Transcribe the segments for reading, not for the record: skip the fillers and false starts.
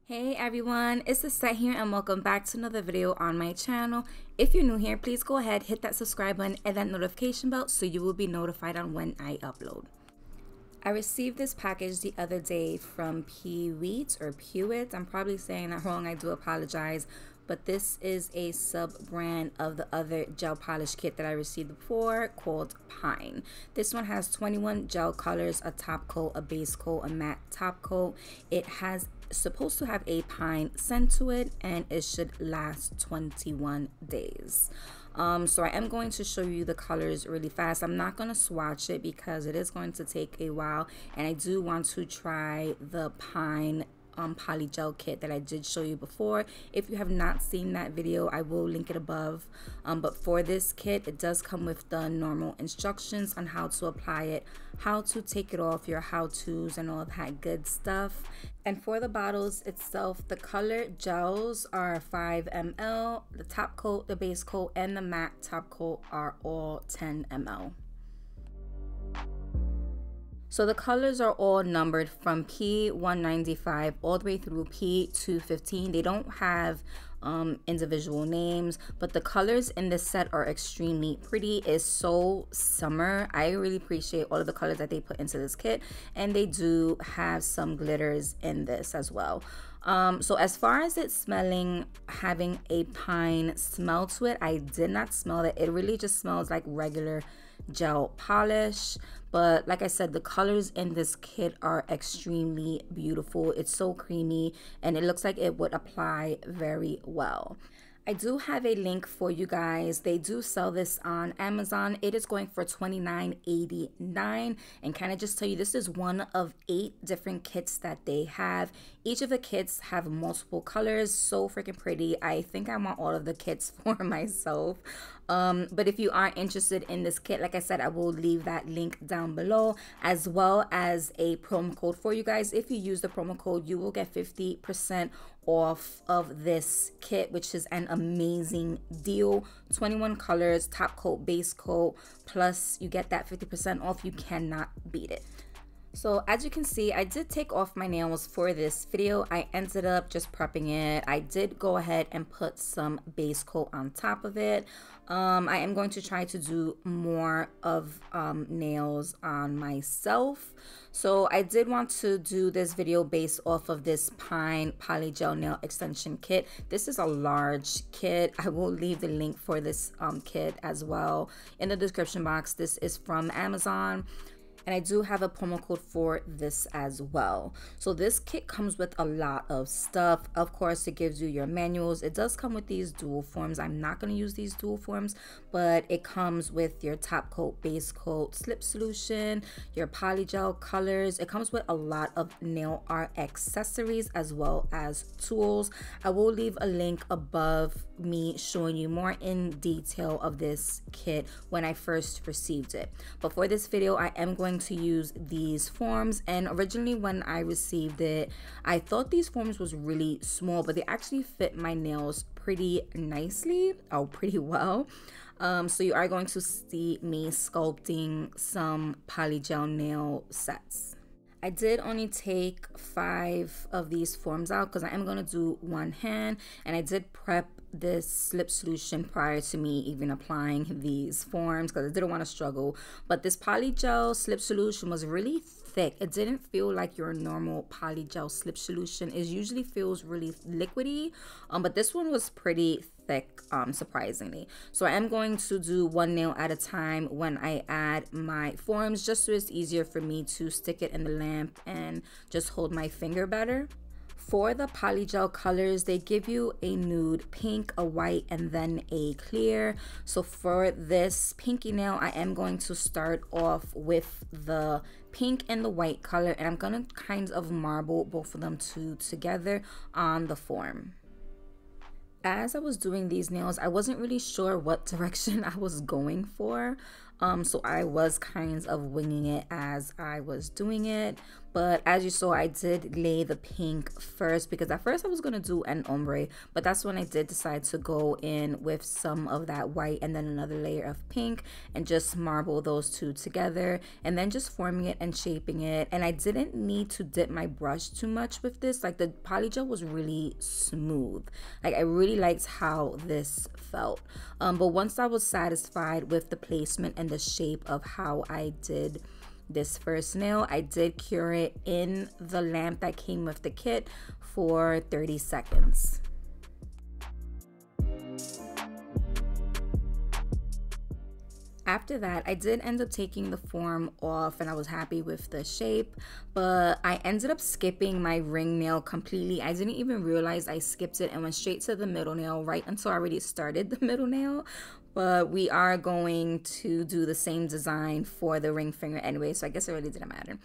Hey everyone, it's Lissette here and welcome back to another video on my channel. If you're new here, please go ahead, hit that subscribe button and that notification bell so you will be notified on when I upload. I received this package the other day from Pewete. I'm probably saying that wrong, I do apologize. But this is a sub-brand of the other gel polish kit that I received before called Pine. This one has 21 gel colors, a top coat, a base coat, a matte top coat. It has supposed to have a pine scent to it and it should last 21 days. So I am going to show you the colors really fast. I'm not going to swatch it because it is going to take a while, and I do want to try the Pine PolyGel kit that I did show you before. If you have not seen that video, I will link it above. But for this kit, it does come with the normal instructions on how to apply it, how to take it off, your how-tos and all that good stuff. And for the bottles itself, the color gels are 5 ml, the top coat, the base coat, and the matte top coat are all 10 ml. So the colors are all numbered from P195 all the way through P215. They don't have individual names, but the colors in this set are extremely pretty. It's so summer. I really appreciate all of the colors that they put into this kit, and they do have some glitters in this as well. So as far as it smelling, having a pine smell to it, I did not smell that. It really just smells like regular gel polish. But like I said, the colors in this kit are extremely beautiful. It's so creamy and it looks like it would apply very well. I do have a link for you guys. They do sell this on Amazon. It is going for $29.89. And can I just tell you, this is one of 8 different kits that they have. Each of the kits have multiple colors. So freaking pretty. I think I want all of the kits for myself. But if you are interested in this kit, like I said, I will leave that link down below, as well as a promo code for you guys. If you use the promo code, you will get 50% off of this kit, which is an amazing deal. 21 colors, top coat, base coat, plus you get that 50% off. You cannot beat it. So as you can see, I did take off my nails for this video. I ended up just prepping it. I did go ahead and put some base coat on top of it. I am going to try to do more of nails on myself. So I did want to do this video based off of this Pine PolyGel nail extension kit. This is a large kit. I will leave the link for this kit as well in the description box. This is from Amazon. And I do have a promo code for this as well. So this kit comes with a lot of stuff. Of course, it gives you your manuals. It does come with these dual forms. I'm not going to use these dual forms, but it comes with your top coat, base coat, slip solution, your polygel colors. It comes with a lot of nail art accessories as well as tools. I will leave a link above me showing you more in detail of this kit when I first received it. But for this video, I am going to use these forms, and originally when I received it, I thought these forms was really small, but they actually fit my nails pretty nicely, pretty well. So you are going to see me sculpting some polygel nail sets. I did only take 5 of these forms out because I am going to do one hand, and I did prep this slip solution prior to me even applying these forms because I didn't want to struggle. But this polygel slip solution was really thick. It didn't feel like your normal polygel slip solution. It usually feels really liquidy, but this one was pretty thick, surprisingly. So I am going to do one nail at a time when I add my forms, just so it's easier for me to stick it in the lamp and just hold my finger better. For the polygel colors, they give you a nude, pink, a white, and then a clear. So for this pinky nail, I am going to start off with the pink and the white color, and I'm gonna kind of marble both of them together on the form. As I was doing these nails, I wasn't really sure what direction I was going for. So I was kind of winging it as I was doing it. But as you saw, I did lay the pink first because at first I was going to do an ombre, but that's when I did decide to go in with some of that white and then another layer of pink and just marble those two together and then just forming it and shaping it. And I didn't need to dip my brush too much with this. Like the PolyGel was really smooth. Like I really liked how this felt. But once I was satisfied with the placement and the shape of how I did this first nail, I did cure it in the lamp that came with the kit for 30 seconds. After that, I did end up taking the form off and I was happy with the shape, but I ended up skipping my ring nail completely. I didn't even realize I skipped it and went straight to the middle nail right until I already started the middle nail. But we are going to do the same design for the ring finger anyway, so I guess it really didn't matter.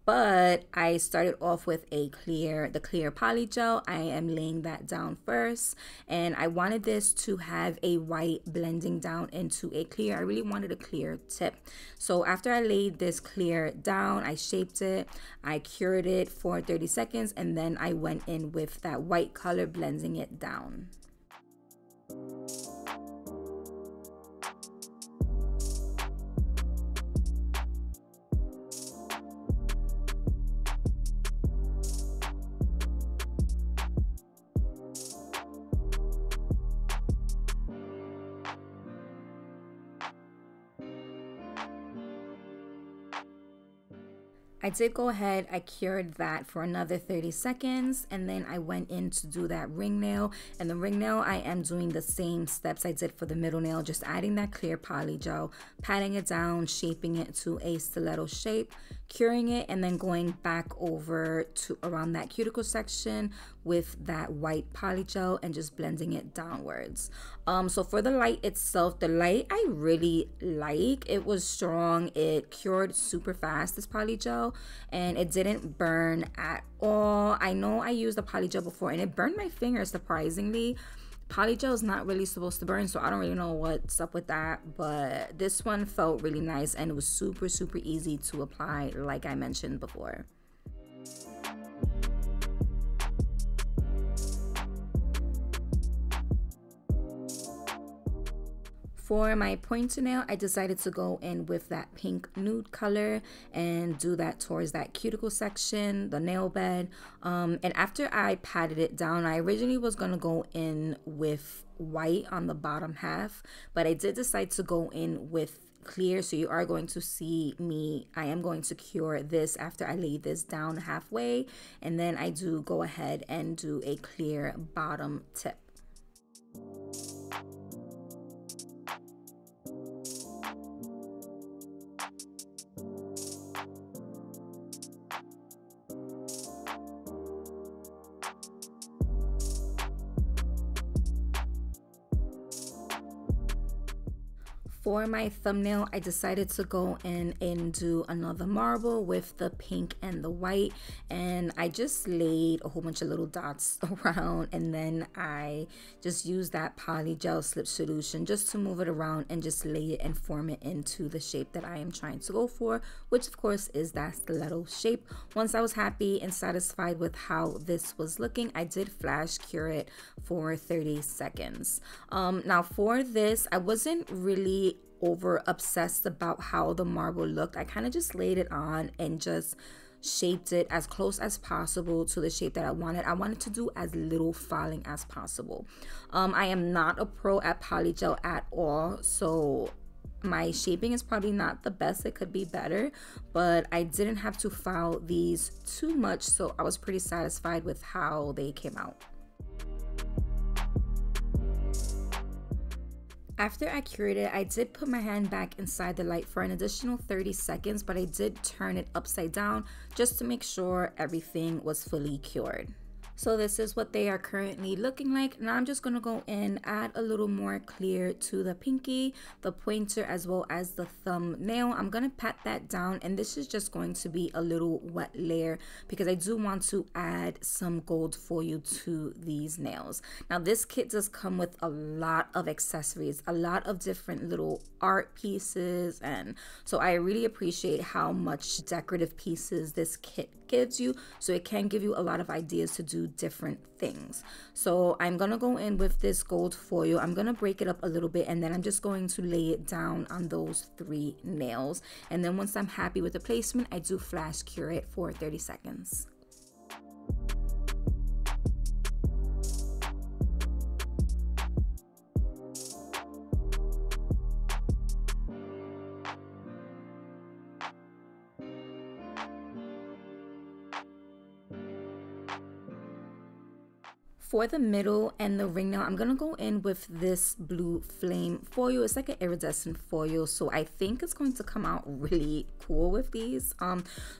But I started off with the clear PolyGel. I am laying that down first, and I wanted this to have a white blending down into a clear. I really wanted a clear tip. So after I laid this clear down, I shaped it, I cured it for 30 seconds, and then I went in with that white color, blending it down. I did go ahead, I cured that for another 30 seconds, and then I went in to do that ring nail. And the ring nail, I am doing the same steps I did for the middle nail, just adding that clear PolyGel, patting it down, shaping it to a stiletto shape, curing it, and then going back over to around that cuticle section with that white PolyGel and just blending it downwards. So for the light itself, the light I really like. It was strong, it cured super fast, this PolyGel, and it didn't burn at all. I know I used the PolyGel before and it burned my fingers surprisingly. PolyGel is not really supposed to burn, so I don't really know what's up with that, but this one felt really nice and it was super easy to apply, like I mentioned before. For my pointer nail, I decided to go in with that pink nude color and do that towards that cuticle section, the nail bed. And after I patted it down, I originally was going to go in with white on the bottom half, but I did decide to go in with clear. So you are going to see me, I am going to cure this after I lay this down halfway, and then I do go ahead and do a clear bottom tip. For my thumbnail, I decided to go in and do another marble with the pink and the white, and I just laid a whole bunch of little dots around, and then I just used that PolyGel slip solution just to move it around and just lay it and form it into the shape that I am trying to go for, which of course is that stiletto shape. Once I was happy and satisfied with how this was looking, I did flash cure it for 30 seconds. Now for this, I wasn't really over obsessed about how the marble looked. I kind of just laid it on and just shaped it as close as possible to the shape that I wanted. I wanted to do as little falling as possible. I am not a pro at PolyGel at all, so my shaping is probably not the best. It could be better, but I didn't have to file these too much, so I was pretty satisfied with how they came out. After I cured it, I did put my hand back inside the light for an additional 30 seconds, but I did turn it upside down just to make sure everything was fully cured. So this is what they are currently looking like. Now I'm just going to go in, add a little more clear to the pinky, the pointer, as well as the thumbnail. I'm going to pat that down, and this is just going to be a little wet layer because I do want to add some gold for you to these nails. Now this kit does come with a lot of accessories, a lot of different little art pieces, and so I really appreciate how much decorative pieces this kit gives you, so it can give you a lot of ideas to do different things. So I'm gonna go in with this gold foil. I'm gonna break it up a little bit, and then I'm just going to lay it down on those 3 nails, and then once I'm happy with the placement, I do flash cure it for 30 seconds. For the middle and the ring nail, I'm gonna go in with this blue flame foil. It's like an iridescent foil, so I think it's going to come out really cool with these.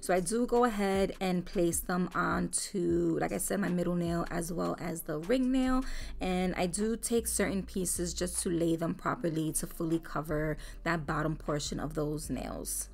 So I do go ahead and place them onto, like I said, my middle nail as well as the ring nail, and I do take certain pieces just to lay them properly to fully cover that bottom portion of those nails.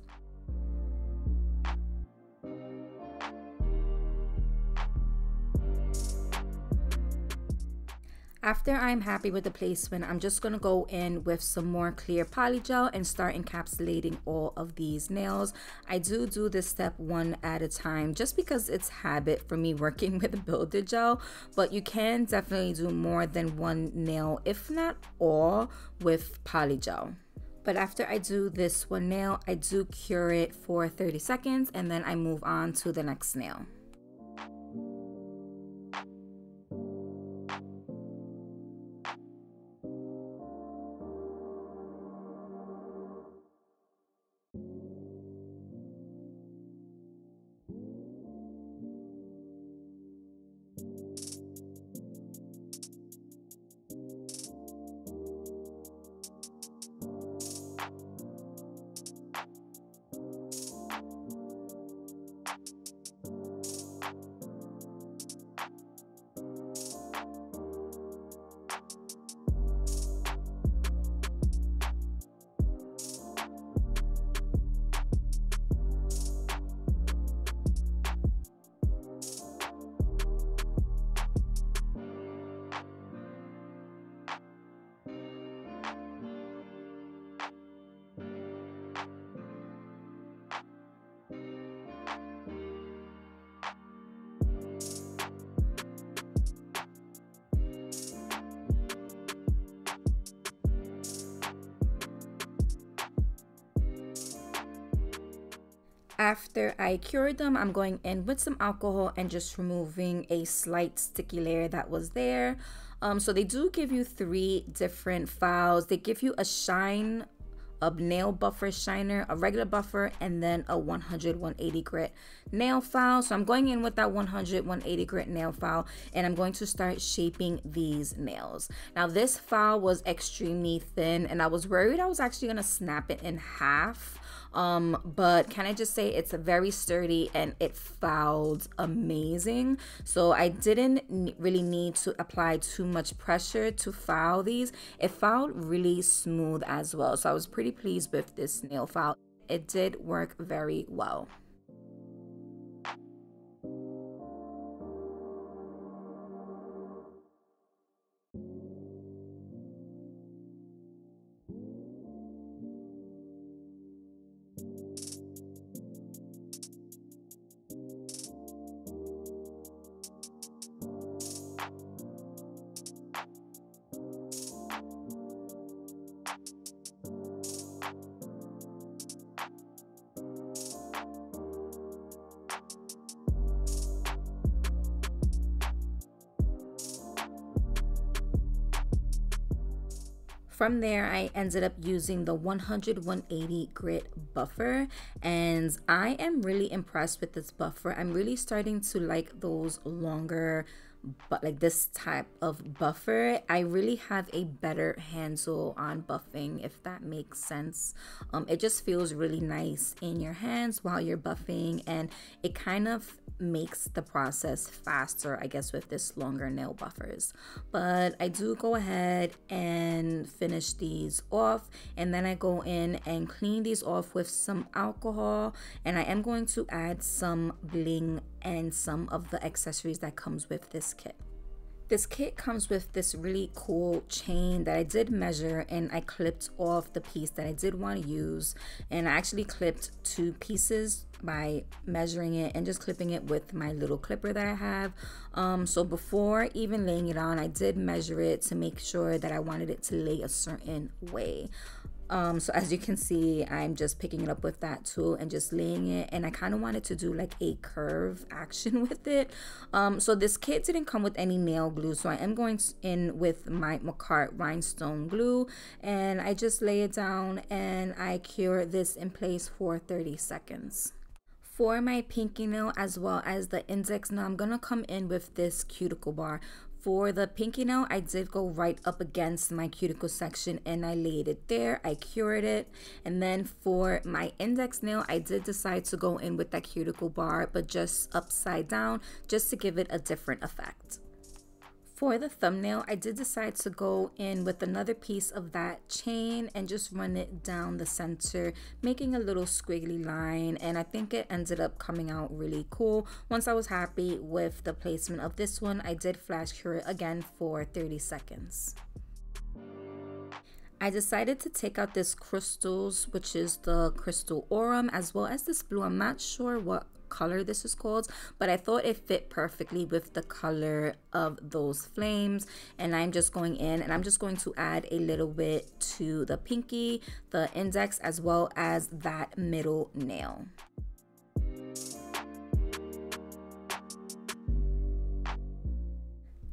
After I'm happy with the placement, I'm just going to go in with some more clear polygel and start encapsulating all of these nails. I do this step one at a time just because it's habit for me working with Builder Gel, but you can definitely do more than one nail, if not all, with polygel. But after I do this one nail, I do cure it for 30 seconds and then I move on to the next nail. After I cured them, I'm going in with some alcohol and just removing a slight sticky layer that was there. So they do give you 3 different files. They give you a shine, a nail buffer shiner, a regular buffer, and then a 100-180 grit nail file. So I'm going in with that 100-180 grit nail file, and I'm going to start shaping these nails. Now this file was extremely thin, and I was worried I was actually gonna snap it in half. But can I just say it's very sturdy and it filed amazing. So I didn't really need to apply too much pressure to file these. It filed really smooth as well. So I was pretty pleased with this nail file. It did work very well. From there, I ended up using the 100-180 grit buffer, and I am really impressed with this buffer. I'm really starting to like those longer but like this type of buffer, I really have a better handle on buffing, if that makes sense. It just feels really nice in your hands while you're buffing, and it kind of makes the process faster, I guess, with this longer nail buffers. But I do go ahead and finish these off, and then I go in and clean these off with some alcohol, and I am going to add some bling and some of the accessories that comes with this kit. This kit comes with this really cool chain that I did measure, and I clipped off the piece that I did want to use, and I actually clipped 2 pieces by measuring it and just clipping it with my little clipper that I have. So before even laying it on, I did measure it to make sure that I wanted it to lay a certain way. So as you can see, I'm just picking it up with that tool and just laying it, and I kind of wanted to do like a curve action with it. So this kit didn't come with any nail glue, so I am going in with my Macart rhinestone glue, and I just lay it down and I cure this in place for 30 seconds. For my pinky nail as well as the index nail, I'm gonna come in with this cuticle bar. For the pinky nail, I did go right up against my cuticle section and I laid it there. I cured it. And then for my index nail, I did decide to go in with that cuticle bar, but just upside down, just to give it a different effect. For the thumbnail, I did decide to go in with another piece of that chain and just run it down the center, making a little squiggly line, and I think it ended up coming out really cool. Once I was happy with the placement of this one, I did flash cure it again for 30 seconds. I decided to take out this crystals, which is the crystal aurum, as well as this blue. I'm not sure what color this is called, but I thought it fit perfectly with the color of those flames, and I'm just going in and I'm just going to add a little bit to the pinky, the index, as well as that middle nail.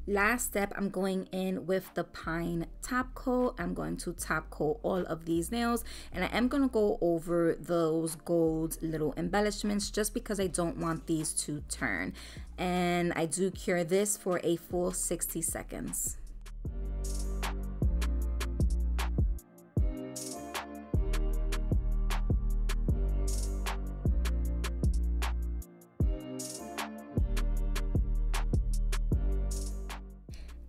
Last step, I'm going in with the pine top coat. I'm going to top coat all of these nails, and I am going to go over those gold little embellishments just because I don't want these to turn. And I do cure this for a full 60 seconds.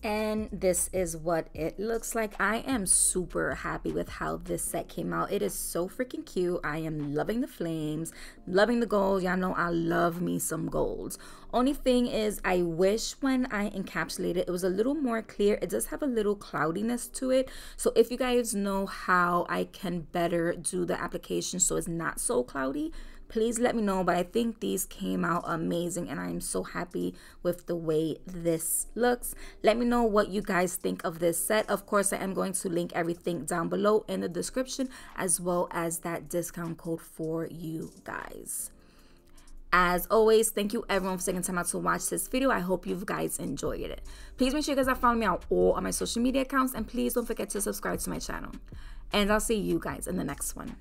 And this is what it looks like. I am super happy with how this set came out. It is so freaking cute. I am loving the flames, loving the gold. Y'all know I love me some golds. Only thing is, I wish when I encapsulated it was a little more clear. It does have a little cloudiness to it. So if you guys know how I can better do the application so it's not so cloudy, please let me know. But I think these came out amazing, and I'm so happy with the way this looks. Let me know what you guys think of this set. Of course, I am going to link everything down below in the description, as well as that discount code for you guys. As always, thank you everyone for taking time out to watch this video. I hope you guys enjoyed it. Please make sure you guys are following me on all of my social media accounts, and please don't forget to subscribe to my channel. And I'll see you guys in the next one.